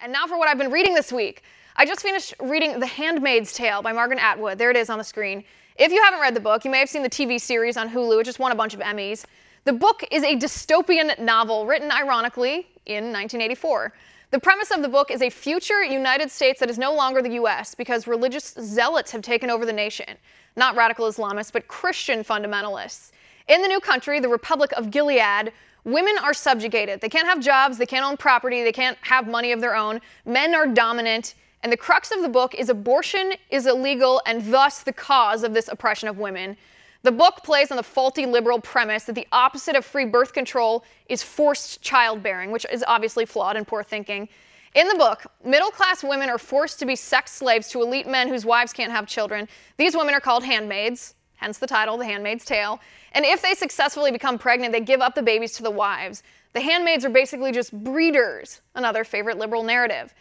And now for what I've been reading this week. I just finished reading The Handmaid's Tale by Margaret Atwood. There it is on the screen. If you haven't read the book, you may have seen the TV series on Hulu. It just won a bunch of Emmys. The book is a dystopian novel written, ironically, in 1984. The premise of the book is a future United States that is no longer the US because religious zealots have taken over the nation. Not radical Islamists, but Christian fundamentalists. In the new country, the Republic of Gilead, women are subjugated. They can't have jobs, they can't own property, they can't have money of their own. Men are dominant, and the crux of the book is abortion is illegal and thus the cause of this oppression of women. The book plays on the faulty liberal premise that the opposite of free birth control is forced childbearing, which is obviously flawed and poor thinking. In the book, middle-class women are forced to be sex slaves to elite men whose wives can't have children. These women are called handmaids, hence the title, The Handmaid's Tale. And if they successfully become pregnant, they give up the babies to the wives. The handmaids are basically just breeders, another favorite liberal narrative.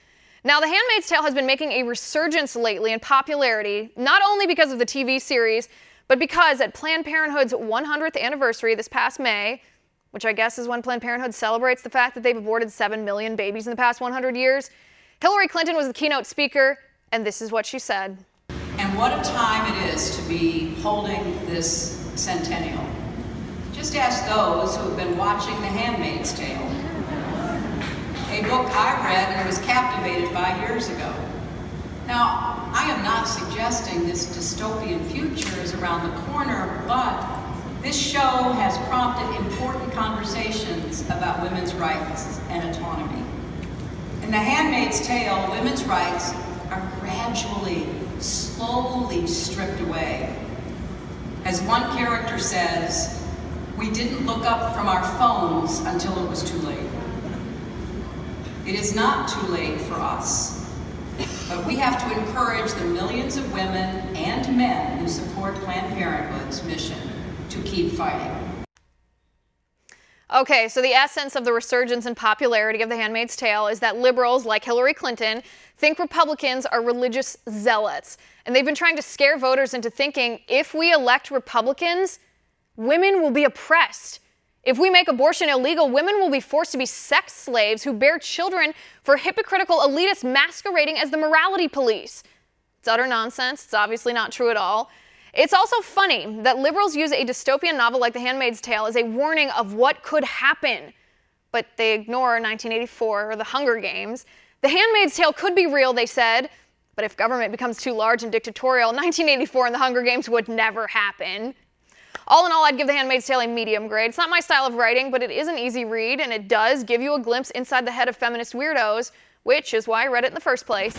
Now, The Handmaid's Tale has been making a resurgence lately in popularity, not only because of the TV series, but because at Planned Parenthood's 100th anniversary this past May, which I guess is when Planned Parenthood celebrates the fact that they've aborted 7 million babies in the past 100 years, Hillary Clinton was the keynote speaker, and this is what she said. And what a time it is to be holding this centennial. Just ask those who have been watching The Handmaid's Tale, a book I read and was captivated by years ago. Now, I am not suggesting this dystopian future is around the corner, but this show has prompted important conversations about women's rights and autonomy. In The Handmaid's Tale, women's rights are gradually, slowly stripped away. As one character says, we didn't look up from our phones until it was too late. It is not too late for us, but we have to encourage the millions of women and men who support Planned Parenthood's mission to keep fighting. Okay, so the essence of the resurgence in popularity of The Handmaid's Tale is that liberals, like Hillary Clinton, think Republicans are religious zealots. And they've been trying to scare voters into thinking if we elect Republicans, women will be oppressed. If we make abortion illegal, women will be forced to be sex slaves who bear children for hypocritical elitists masquerading as the morality police. It's utter nonsense. It's obviously not true at all. It's also funny that liberals use a dystopian novel like The Handmaid's Tale as a warning of what could happen, but they ignore 1984 or the Hunger Games. The Handmaid's Tale could be real, they said, but if government becomes too large and dictatorial, 1984 and the Hunger Games would never happen. All in all, I'd give The Handmaid's Tale a medium grade. It's not my style of writing, but it is an easy read, and it does give you a glimpse inside the head of feminist weirdos, which is why I read it in the first place.